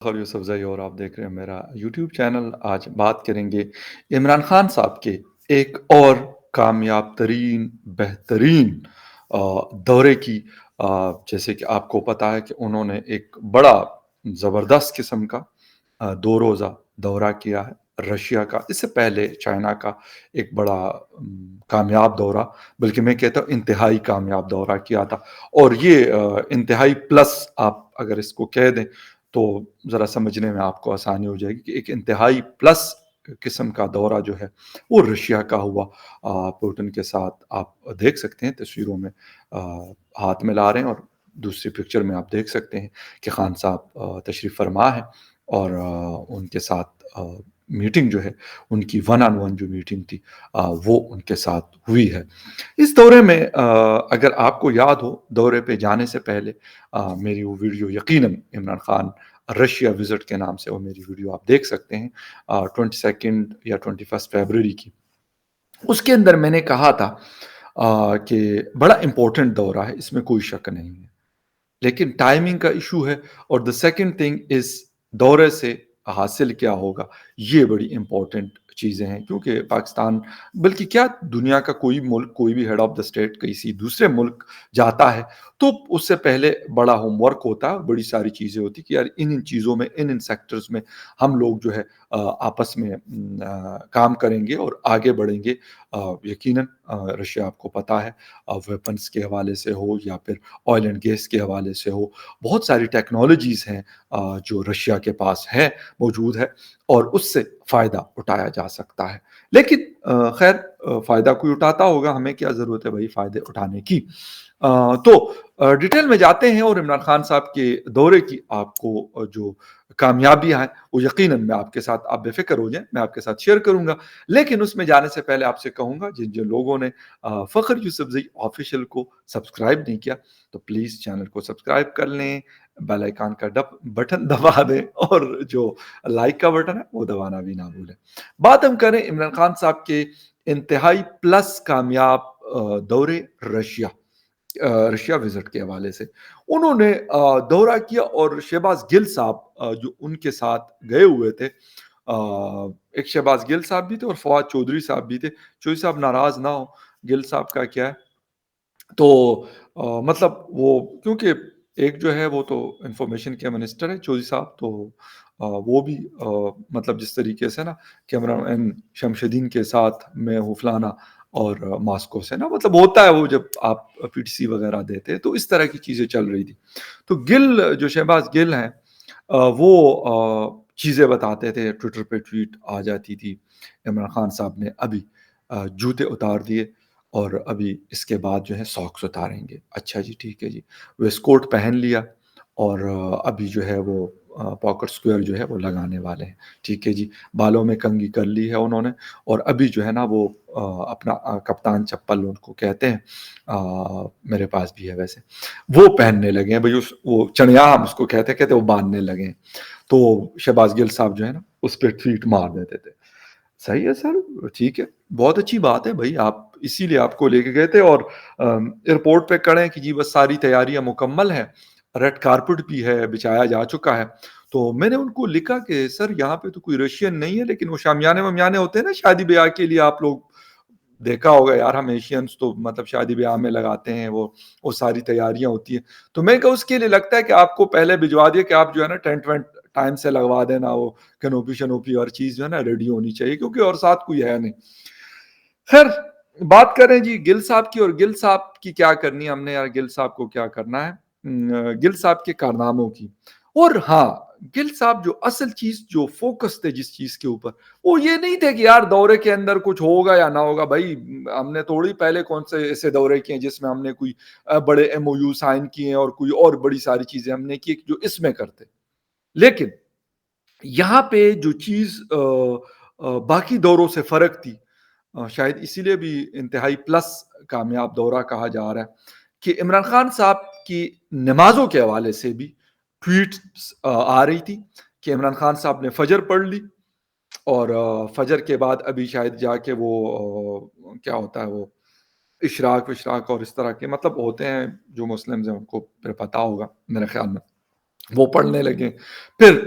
اور یوسف زئی اور آپ دیکھ رہے ہیں میرا یوٹیوب چینل۔ آج بات کریں گے عمران خان صاحب کے ایک اور کامیاب ترین بہترین دورے کی۔ جیسے کہ آپ کو پتا ہے کہ انہوں نے ایک بڑا زبردست قسم کا 2 روزہ دورہ کیا ہے رشیا کا، اس سے پہلے چائنا کا ایک بڑا کامیاب دورہ، بلکہ میں کہتا ہوں انتہائی کامیاب دورہ کیا تھا۔ اور یہ انتہائی پلس آپ اگر اس کو کہہ دیں تو ذرا سمجھنے میں آپ کو آسانی ہو جائے گی کہ ایک انتہائی پلس قسم کا دورہ جو ہے وہ رشیا کا ہوا۔ پوٹن کے ساتھ آپ دیکھ سکتے ہیں تصویروں میں ہاتھ میں لا رہے ہیں، اور دوسری پکچر میں آپ دیکھ سکتے ہیں کہ خان صاحب تشریف فرما ہے، اور ان کے ساتھ میٹنگ جو ہے ان کی 1 on 1 جو میٹنگ تھی وہ ان کے ساتھ ہوئی ہے۔ اس دورے میں اگر آپ کو یاد ہو دورے پہ جانے سے پہلے میری وہ ویڈیو یقیناً عمران خان رشیا وزٹ کے نام سے وہ میری ویڈیو آپ دیکھ سکتے ہیں 22 یا 21 فیبروری کی۔ اس کے اندر میں نے کہا تھا کہ بڑا امپورٹنٹ دورہ ہے، اس میں کوئی شک نہیں ہے، لیکن ٹائمنگ کا ایشو ہے، اور دا سیکنڈ تھنگ از دورے سے حاصل کیا ہوگا، یہ بڑی امپورٹنٹ چیزیں ہیں، کیونکہ پاکستان بلکہ کیا دنیا کا کوئی ملک، کوئی بھی ہیڈ آف دا اسٹیٹ کسی دوسرے ملک جاتا ہے تو اس سے پہلے بڑا ہوم ورک ہوتا ہے، بڑی ساری چیزیں ہوتی کہ یار ان چیزوں میں ان سیکٹرز میں ہم لوگ جو ہے آپس میں کام کریں گے اور آگے بڑھیں گے۔ یقیناً رشیا آپ کو پتہ ہے ویپنز کے حوالے سے ہو یا پھر آئل اینڈ گیس کے حوالے سے ہو، بہت ساری ٹیکنالوجیز ہیں جو رشیا کے پاس ہے، موجود ہے، اور اس سے فائدہ اٹھایا جا سکتا ہے۔ لیکن خیر فائدہ کوئی اٹھاتا ہوگا، ہمیں کیا ضرورت ہے بھائی فائدے اٹھانے کی۔ تو ڈیٹیل میں جاتے ہیں، اور عمران خان صاحب کے دورے کی آپ کو جو کامیابیاں ہیں وہ یقیناً میں آپ کے ساتھ، آپ بے فکر ہو جائیں، میں آپ کے ساتھ شیئر کروں گا۔ لیکن اس میں جانے سے پہلے آپ سے کہوں گا جن لوگوں نے فخر یوسف زئی آفیشیل کو سبسکرائب نہیں کیا تو پلیز چینل کو سبسکرائب کر لیں، بیل آئیکن کا بٹن دبا دیں، اور جو لائک کا بٹن ہے وہ دبانا بھی نہ بھولیں۔ بات ہم کریں عمران خان صاحب کے انتہائی پلس کامیاب دورے رشیا وزٹ کے حوالے سے۔ انہوں نے دورہ کیا، اور شہباز گل صاحب جو ان کے ساتھ گئے ہوئے تھے، ایک شہباز گل صاحب بھی تھے اور فواد چودھری صاحب بھی تھے۔ چودھری صاحب ناراض نہ ہو، گل صاحب کا کیا ہے تو مطلب وہ کیونکہ ایک جو ہے وہ تو انفارمیشن کے منسٹر ہے چودھری صاحب، تو وہ بھی مطلب جس طریقے سے نا کیمرہ شمشدین کے ساتھ میں ہوں فلانا، اور ماسکو سے نا مطلب ہوتا ہے وہ جب آپ پی ٹی سی وغیرہ دیتے تو اس طرح کی چیزیں چل رہی تھی۔ تو گل جو شہباز گل ہیں وہ چیزیں بتاتے تھے، ٹویٹر پہ ٹویٹ آ جاتی تھی عمران خان صاحب نے ابھی جوتے اتار دیے اور ابھی اس کے بعد جو ہے ساکس اتاریں گے۔ اچھا جی ٹھیک ہے جی، ویسٹ کوٹ پہن لیا، اور ابھی جو ہے وہ پاکٹ سکوئر جو ہے وہ لگانے والے ہیں، ٹھیک ہے جی، بالوں میں کنگھی کر لی ہے انہوں نے، اور ابھی جو ہے نا وہ اپنا کپتان چپل ان کو کہتے ہیں، میرے پاس بھی ہے ویسے، وہ پہننے لگے ہیں بھائی، وہ چڑیا ہم اس کو کہتے وہ باندھنے لگے ہیں۔ تو شہباز گل صاحب جو ہے نا اس پہ ٹویٹ مار دیتے تھے۔ صحیح ہے سر، ٹھیک ہے، بہت اچھی بات ہے بھائی، آپ اسی لیے آپ کو لے کے گئے تھے، اور ایئرپورٹ پہ کھڑے ہیں کہ جی بس ساری تیاریاں مکمل ہیں، ریڈ کارپٹ بھی ہے، بچھایا جا چکا ہے۔ تو میں نے ان کو لکھا کہ سر یہاں پہ تو کوئی رشین نہیں ہے، لیکن وہ شامیانے ومیانے ہوتے ہیں نا شادی بیاہ کے لیے، آپ لوگ دیکھا ہوگا یار، ہم ایشینز تو مطلب شادی بیاہ میں لگاتے ہیں وہ ساری تیاریاں ہوتی ہیں۔ تو میں کہا اس کے لیے لگتا ہے کہ آپ کو پہلے بھجوا دیا کہ آپ جو ہے نا ٹینٹ وینٹ ٹائم سے لگوا دینا، وہ کنوپی شنوپی اور چیز جو ہے نا ریڈی ہونی چاہیے، کیونکہ اور ساتھ کوئی ہے نہیں۔ خیر بات کریں جی گل صاحب کی، اور گل صاحب کی کیا کرنی ہے ہم نے، یار گل صاحب کو کیا کرنا ہے، گل صاحب کے کارناموں کی۔ اور ہاں، گل صاحب جو اصل چیز جو فوکس تھے جس چیز کے اوپر، وہ یہ نہیں تھے کہ یار دورے کے اندر کچھ ہوگا یا نہ ہوگا، بھائی ہم نے تھوڑی پہلے کون سے ایسے دورے کیے جس میں ہم نے کوئی بڑے ایم او یو سائن کیے ہیں اور کوئی اور بڑی ساری چیزیں ہم نے کی جو اس میں کرتے۔ لیکن یہاں پہ جو چیز باقی دوروں سے فرق تھی، شاید اسی لیے بھی انتہائی پلس کامیاب دورہ کہا جا رہا ہے، کہ عمران خان صاحب کی نمازوں کے حوالے سے بھی ٹویٹ آ رہی تھی کہ عمران خان صاحب نے فجر پڑھ لی، اور فجر کے بعد ابھی شاید جا کے وہ کیا ہوتا ہے وہ اشراق وشراق اور اس طرح کے مطلب ہوتے ہیں جو مسلمز ہیں ان کو پھر پتہ ہوگا میرے خیال میں، وہ پڑھنے لگے۔ پھر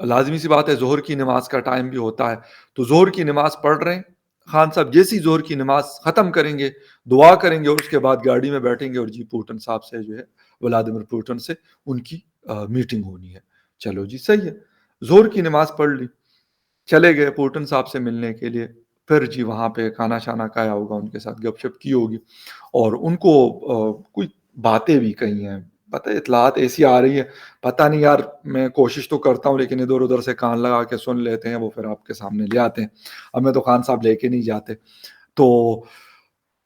لازمی سی بات ہے ظہر کی نماز کا ٹائم بھی ہوتا ہے، تو ظہر کی نماز پڑھ رہے ہیں، خان صاحب جیسی ظہر کی نماز ختم کریں گے، دعا کریں گے اور اس کے بعد گاڑی میں بیٹھیں گے اور جی پوٹن صاحب سے جو ہے ولادیمیر پوٹن سے ان کی میٹنگ ہونی ہے۔ چلو جی صحیح ہے، ظہر کی نماز پڑھ لی، چلے گئے پوٹن صاحب سے ملنے کے لیے، پھر جی وہاں پہ کھانا شانا کھایا ہوگا، ان کے ساتھ گپ شپ کی ہوگی اور ان کو کوئی باتیں بھی کہی ہیں، پتہ ہے اطلاعات ایسی آ رہی ہے، پتہ نہیں یار، میں کوشش تو کرتا ہوں لیکن ادھر ادھر سے کان لگا کے سن لیتے ہیں، وہ پھر آپ کے سامنے لے آتے ہیں، اب میں تو خان صاحب لے کے نہیں جاتے۔ تو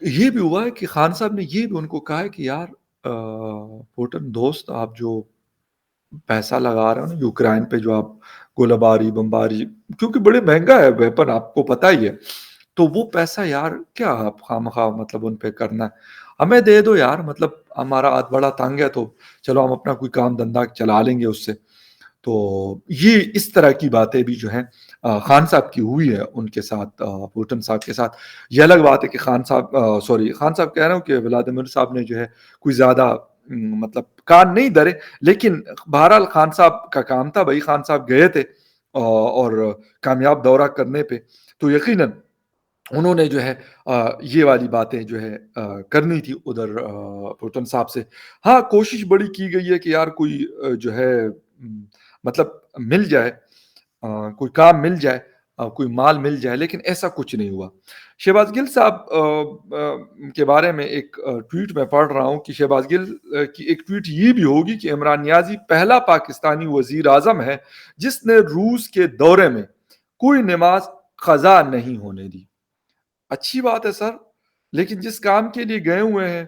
یہ بھی ہوا ہے کہ خان صاحب نے یہ بھی ان کو کہا ہے کہ یار پوٹن دوست، آپ جو پیسہ لگا رہے ہو نا یوکرائن پہ، جو آپ گولہ باری بمباری، کیونکہ بڑے مہنگا ہے ویپن، آپ کو پتہ ہی ہے، تو وہ پیسہ یار کیا آپ خواہ مطلب ان پہ کرنا ہے، ہمیں دے دو یار، مطلب ہمارا ہاتھ بڑا تنگ ہے، تو چلو ہم اپنا کوئی کام دھندا چلا لیں گے اس سے۔ تو یہ اس طرح کی باتیں بھی جو ہیں خان صاحب کی ہوئی ہے ان کے ساتھ، پوٹن صاحب کے ساتھ۔ یہ الگ بات ہے کہ خان صاحب خان صاحب کہہ رہا ہوں کہ ولادیمیر صاحب نے جو ہے کوئی زیادہ مطلب کان نہیں دھرے، لیکن بہرحال خان صاحب کا کام تھا، بھائی خان صاحب گئے تھے اور کامیاب دورہ کرنے پہ، تو یقیناً انہوں نے جو ہے یہ والی باتیں جو ہے کرنی تھی ادھر پوٹن صاحب سے۔ ہاں کوشش بڑی کی گئی ہے کہ یار کوئی جو ہے مطلب مل جائے، کوئی کام مل جائے، کوئی مال مل جائے، لیکن ایسا کچھ نہیں ہوا۔ شہباز گل صاحب کے بارے میں ایک ٹویٹ میں پڑھ رہا ہوں کہ شہباز گل کی ایک ٹویٹ یہ بھی ہوگی کہ عمران نیازی پہلا پاکستانی وزیر اعظم ہے جس نے روس کے دورے میں کوئی نماز قضا نہیں ہونے دی۔ اچھی بات ہے سر، لیکن جس کام کے لیے گئے ہوئے ہیں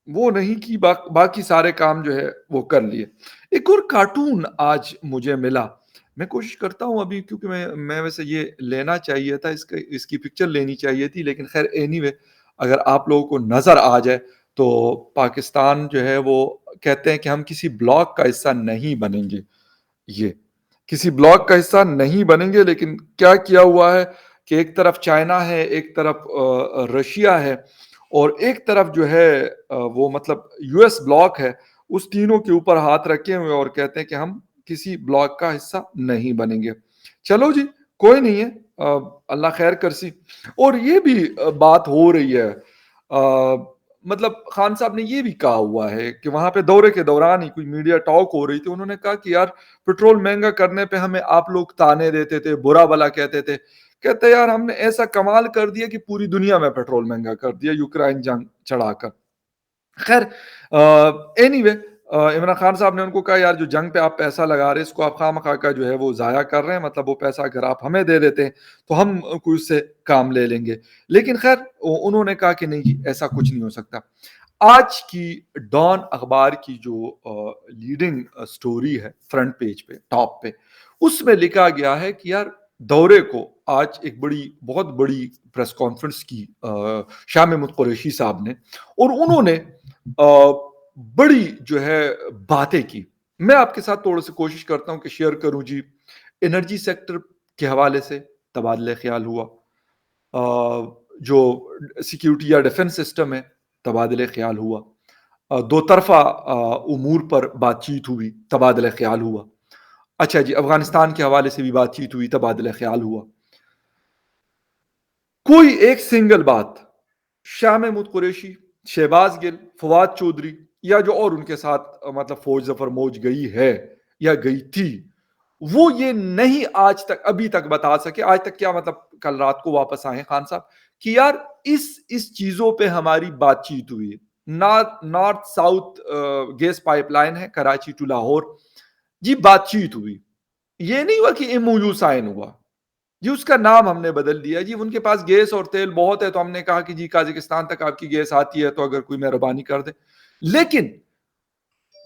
وہ نہیں کی، باقی سارے کام جو ہے وہ کر لیے۔ ایک اور کارٹون آج مجھے ملا، میں کوشش کرتا ہوں ابھی، کیونکہ میں ویسے یہ لینا چاہیے تھا، اس کی پکچر لینی چاہیے تھی، لیکن خیر اینی وے اگر آپ لوگوں کو نظر آ جائے تو پاکستان جو ہے وہ کہتے ہیں کہ ہم کسی بلاک کا حصہ نہیں بنیں گے، یہ کسی بلاک کا حصہ نہیں بنیں گے، لیکن کیا کیا ہوا ہے کہ ایک طرف چائنا ہے، ایک طرف رشیا ہے، اور ایک طرف جو ہے وہ مطلب یو ایس بلاک ہے، اس تینوں کے اوپر ہاتھ رکھے ہوئے اور کہتے ہیں کہ ہم کسی بلاک کا حصہ نہیں بنیں گے۔ چلو جی کوئی نہیں ہے، اللہ خیر کرسی۔ اور یہ بھی بات ہو رہی ہے، مطلب خان صاحب نے یہ بھی کہا ہوا ہے کہ وہاں پہ دورے کے دوران ہی کوئی میڈیا ٹاک ہو رہی تھی، انہوں نے کہا کہ یار پیٹرول مہنگا کرنے پہ ہمیں آپ لوگ تانے دیتے تھے، برا بلا کہتے تھے، کہتے یار ہم نے ایسا کمال کر دیا کہ پوری دنیا میں پیٹرول مہنگا کر دیا یوکرائن جنگ چڑھا کر۔ خیر اینی وے عمران خان صاحب نے ان کو کہا یار جو جنگ پہ آپ پیسہ لگا رہے ہیں اس کو آپ خواہ مخواہ کا جو ہے وہ ضائع کر رہے ہیں، مطلب وہ پیسہ اگر آپ ہمیں دے دیتے ہیں تو ہم کوئی اس سے کام لے لیں گے، لیکن خیر انہوں نے کہا کہ نہیں جی ایسا کچھ نہیں ہو سکتا۔ آج کی ڈان اخبار کی جو لیڈنگ سٹوری ہے فرنٹ پیج پہ ٹاپ پہ، اس میں لکھا گیا ہے کہ یار دورے کو آج ایک بہت بڑی پریس کانفرنس کی شاہ محمود قریشی صاحب نے، اور انہوں نے بڑی جو ہے باتیں کی۔ میں آپ کے ساتھ تھوڑا سی کوشش کرتا ہوں کہ شیئر کروں جی۔ انرجی سیکٹر کے حوالے سے تبادلہ خیال ہوا، جو سیکیورٹی یا ڈیفنس سسٹم ہے تبادلہ خیال ہوا، دو طرفہ امور پر بات چیت ہوئی، تبادلہ خیال ہوا۔ اچھا جی افغانستان کے حوالے سے بھی بات چیت ہوئی، تبادلہ خیال ہوا۔ کوئی ایک سنگل بات شاہ محمود قریشی، شہباز گل، فواد چودھری یا جو اور ان کے ساتھ مطلب فوج ظفر موج گئی ہے یا گئی تھی، وہ یہ نہیں آج تک ابھی تک بتا سکے، آج تک کیا مطلب کل رات کو واپس آئے خان صاحب کہ یار اس چیزوں پہ ہماری بات چیت ہوئی ہے۔ North south gas pipeline ہے کراچی ٹو لاہور، جی بات چیت ہوئی، یہ نہیں ہوا کہ ایم او یو سائن ہوا جی، اس کا نام ہم نے بدل دیا جی، ان کے پاس گیس اور تیل بہت ہے تو ہم نے کہا کہ جی قازقستان تک آپ کی گیس آتی ہے تو اگر کوئی مہربانی کر دے، لیکن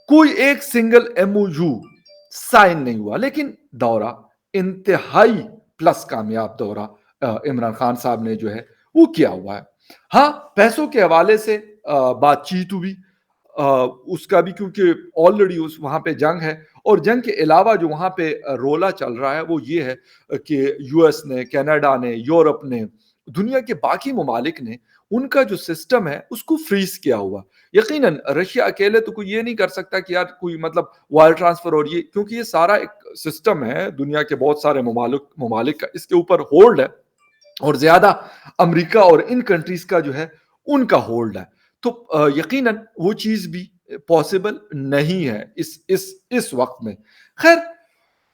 کوئی ایک single M O U sign نہیں ہوا۔ لیکن دورہ انتہائی پلس کامیاب دورہ عمران خان صاحب نے جو ہے وہ کیا ہوا ہے۔ ہاں پیسوں کے حوالے سے بات چیت ہوئی، اس کا بھی کیونکہ آلریڈی وہاں پہ جنگ ہے، اور جنگ کے علاوہ جو وہاں پہ رولا چل رہا ہے وہ یہ ہے کہ یو ایس نے، کینیڈا نے، یورپ نے، دنیا کے باقی ممالک نے ان کا جو سسٹم ہے اس کو فریز کیا ہوا۔ یقیناً رشیا اکیلے تو کوئی یہ نہیں کر سکتا کہ یار کوئی مطلب وائر ٹرانسفر، اور یہ کیونکہ یہ سارا ایک سسٹم ہے دنیا کے بہت سارے ممالک کا اس کے اوپر ہولڈ ہے، اور زیادہ امریکہ اور ان کنٹریز کا جو ہے ان کا ہولڈ ہے، تو یقیناً وہ چیز بھی پاسبل نہیں ہے اس وقت میں۔ خیر،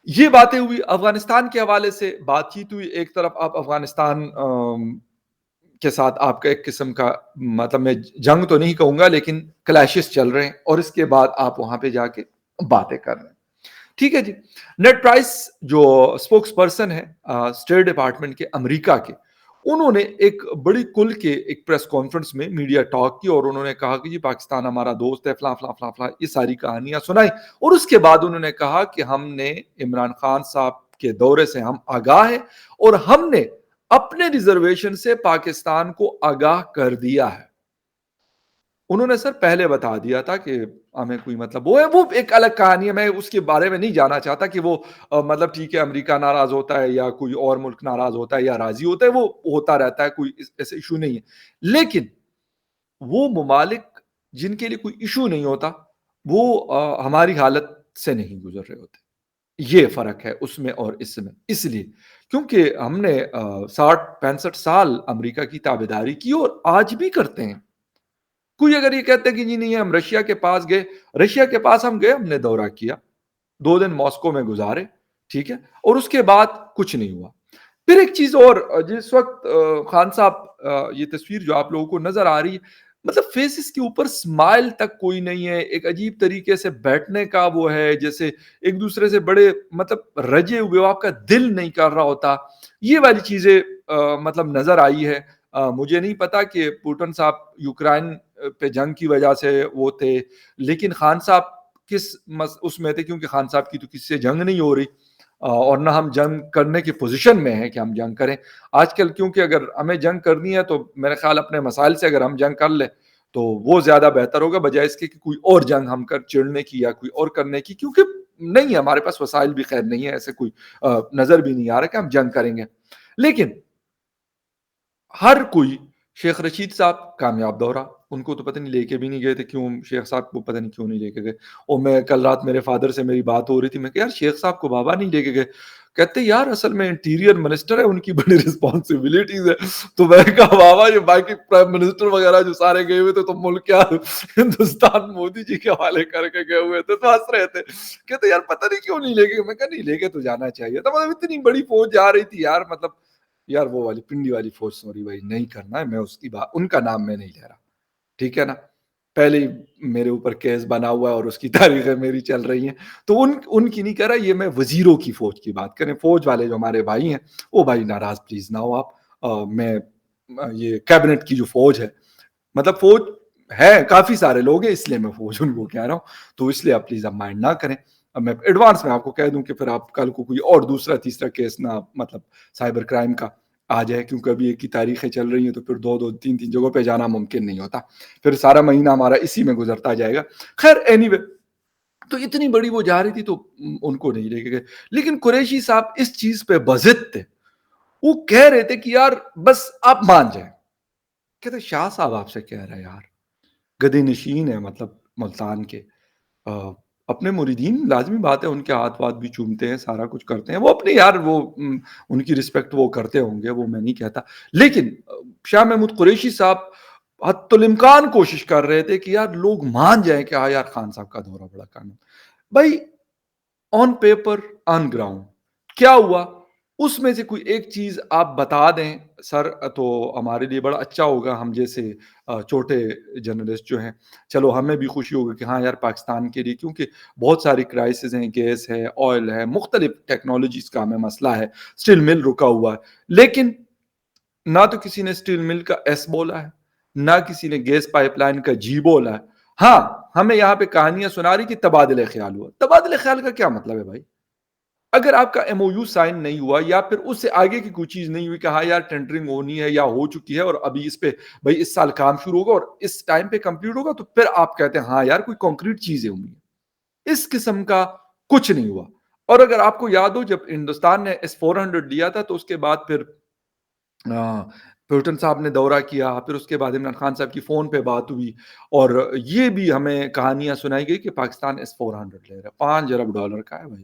یہ باتیں ہوئی افغانستان کے حوالے سے، بات چیت ہوئی، ایک طرف آپ افغانستان کے ساتھ آپ کا ایک قسم کا، مطلب میں جنگ تو نہیں کہوں گا لیکن کلیشز چل رہے ہیں، اور اس کے بعد آپ وہاں پہ جا کے باتیں کر رہے ہیں۔ ٹھیک ہے جی۔ نیڈ پرائس جو اسپوکس پرسن ہے اسٹیٹ ڈپارٹمنٹ کے امریکہ کے، انہوں نے ایک بڑی کل کے ایک پریس کانفرنس میں میڈیا ٹاک کی، اور انہوں نے کہا کہ جی پاکستان ہمارا دوست ہے، فلاں فلاں فلاں فلاں، یہ ساری کہانیاں سنائی، اور اس کے بعد انہوں نے کہا کہ ہم نے عمران خان صاحب کے دورے سے ہم آگاہ ہیں، اور ہم نے اپنے ریزرویشن سے پاکستان کو آگاہ کر دیا ہے۔ انہوں نے سر پہلے بتا دیا تھا کہ ہمیں کوئی مطلب وہ ایک الگ کہانی ہے، میں اس کے بارے میں نہیں جانا چاہتا کہ وہ مطلب ٹھیک ہے امریکہ ناراض ہوتا ہے یا کوئی اور ملک ناراض ہوتا ہے یا راضی ہوتا ہے، وہ ہوتا رہتا ہے، کوئی ایسے ایشو نہیں ہے، لیکن وہ ممالک جن کے لیے کوئی ایشو نہیں ہوتا وہ ہماری حالت سے نہیں گزر رہے ہوتے۔ یہ فرق ہے اس میں اور اس میں، اس لیے کیونکہ ہم نے 60-65 سال امریکہ کی تابعداری کی اور آج بھی کرتے ہیں۔ کوئی اگر یہ کہتے ہیں کہ جی نہیں ہم رشیا کے پاس گئے، رشیا کے پاس ہم گئے، ہم نے دورہ کیا، 2 دن ماسکو میں گزارے، ٹھیک ہے، اور اس کے بعد کچھ نہیں ہوا۔ پھر ایک چیز اور، جس وقت خان صاحب یہ تصویر جو آپ لوگوں کو نظر آ رہی ہے، مطلب فیسز کے اوپر سمائل تک کوئی نہیں ہے، ایک عجیب طریقے سے بیٹھنے کا وہ ہے، جیسے ایک دوسرے سے بڑے مطلب رجے ہوئے، آپ کا دل نہیں کر رہا ہوتا، یہ والی چیزیں مطلب نظر آئی ہے۔ مجھے نہیں پتا کہ پوٹن صاحب یوکرائن پہ جنگ کی وجہ سے وہ تھے، لیکن خان صاحب کس اس میں تھے، کیونکہ خان صاحب کی تو کسی سے جنگ نہیں ہو رہی، اور نہ ہم جنگ کرنے کی پوزیشن میں ہیں کہ ہم جنگ کریں آج کل، کیونکہ اگر ہمیں جنگ کرنی ہے تو میرے خیال اپنے مسائل سے اگر ہم جنگ کر لیں تو وہ زیادہ بہتر ہوگا، بجائے اس کے کہ کوئی اور جنگ ہم کر چڑھنے کی یا کوئی اور کرنے کی، کیونکہ نہیں ہے ہمارے پاس وسائل بھی خیر نہیں ہے، ایسے کوئی نظر بھی نہیں آ رہا کہ ہم جنگ کریں گے۔ لیکن ہر کوئی، شیخ رشید صاحب کامیاب دورہ، ان کو تو پتہ نہیں لے کے بھی نہیں گئے تھے، کیوں شیخ صاحب کو پتہ نہیں کیوں نہیں لے کے گئے، اور میں کل رات میرے فادر سے میری بات ہو رہی تھی، میں کہ یار شیخ صاحب کو بابا نہیں لے کے گئے، کہتے یار اصل میں انٹیریئر منسٹر ہے، ان کی بڑی رسپانسبلٹیز ہے، تو میں کہا بابا یہ باقی پرائم منسٹر وغیرہ جو سارے گئے ہوئے تھے تو ملک کیا ہندوستان مودی جی کے حوالے کر کے گئے ہوئے تھے، تو ہنس رہے تھے، کہتے یار پتہ نہیں کیوں نہیں لے کے، میں کہا نہیں لے کے تو جانا چاہیے تھا، مطلب اتنی بڑی فوج جا رہی تھی یار، مطلب یار وہ والی پنڈی والی فوج، سوری بھائی نہیں کرنا ہے، میں اس کی بات، ان کا نام میں نہیں لے رہا، ٹھیک ہے نا، پہلے ہی میرے اوپر کیس بنا ہوا ہے اور اس کی تاریخیں میری چل رہی ہیں، تو ان کی نہیں کہہ رہا، یہ میں وزیروں کی فوج کی بات کریں، فوج والے جو ہمارے بھائی ہیں، وہ بھائی ناراض پلیز نہ ہو آپ، میں یہ کیبنٹ کی جو فوج ہے، مطلب فوج ہے کافی سارے لوگ ہیں، اس لیے میں فوج ان کو کہہ رہا ہوں، تو اس لیے آپ پلیز آپ مائنڈ نہ کریں، اب میں ایڈوانس میں آپ کو کہہ دوں کہ پھر آپ کل کو کوئی اور دوسرا تیسرا کیس نہ مطلب سائبر کرائم کا آ جائے، کیونکہ ابھی ایک کی تاریخیں چل رہی ہیں تو پھر 2-2 3 جگہوں پہ جانا ممکن نہیں ہوتا، پھر سارا مہینہ ہمارا اسی میں گزرتا جائے گا۔ خیر اینی وے، تو اتنی بڑی وہ جا رہی تھی تو ان کو نہیں لے کے گئے، لیکن قریشی صاحب اس چیز پہ بضد تھے، وہ کہہ رہے تھے کہ یار بس آپ مان جائیں، کہتے شاہ صاحب آپ سے کہہ رہے ہیں یار، گدے نشین ہے مطلب ملتان کے، اپنے مریدین لازمی بات ہے ان کے ہاتھ واتھ بھی چومتے ہیں، سارا کچھ کرتے ہیں، وہ اپنے یار وہ ان کی رسپیکٹ وہ کرتے ہوں گے، وہ میں نہیں کہتا، لیکن شاہ محمود قریشی صاحب حتی الامکان کوشش کر رہے تھے کہ یار لوگ مان جائیں کہ ہاں یار خان صاحب کا دورہ بڑا کامیاب۔ بھائی آن پیپر آن گراؤنڈ کیا ہوا، اس میں سے کوئی ایک چیز آپ بتا دیں سر تو ہمارے لیے بڑا اچھا ہوگا، ہم جیسے چھوٹے جرنلسٹ جو ہیں، چلو ہمیں بھی خوشی ہوگی کہ ہاں یار پاکستان کے لیے، کیونکہ بہت ساری کرائسز ہیں، گیس ہے، آئل ہے، مختلف ٹیکنالوجیز کا ہمیں مسئلہ ہے، اسٹیل مل رکا ہوا ہے، لیکن نہ تو کسی نے اسٹیل مل کا ایس بولا ہے، نہ کسی نے گیس پائپ لائن کا جی بولا ہے۔ ہاں ہمیں یہاں پہ کہانیاں سنا رہی کہ تبادلہ خیال ہوا، تبادلہ خیال کا کیا مطلب ہے بھائی؟ اگر آپ کا ایم او یو سائن نہیں ہوا یا پھر اس سے آگے کی کوئی چیز نہیں ہوئی کہ ہاں یار ٹینڈرنگ ہونی ہے یا ہو چکی ہے اور ابھی اس پہ بھائی اس سال کام شروع ہوگا اور اس ٹائم پہ کمپلیٹ ہوگا، تو پھر آپ کہتے ہیں ہاں یار کوئی کانکریٹ چیزیں ہوئی ہیں، اس قسم کا کچھ نہیں ہوا۔ اور اگر آپ کو یاد ہو جب ہندوستان نے S-400 لیا تھا تو اس کے بعد پھر پیوٹن صاحب نے دورہ کیا، پھر اس کے بعد عمران خان صاحب کی فون پہ بات ہوئی، اور یہ بھی ہمیں کہانیاں سنائی گئی کہ پاکستان S-400 لے رہا ہے، $5 ارب کا ہے بھائی،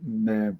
میں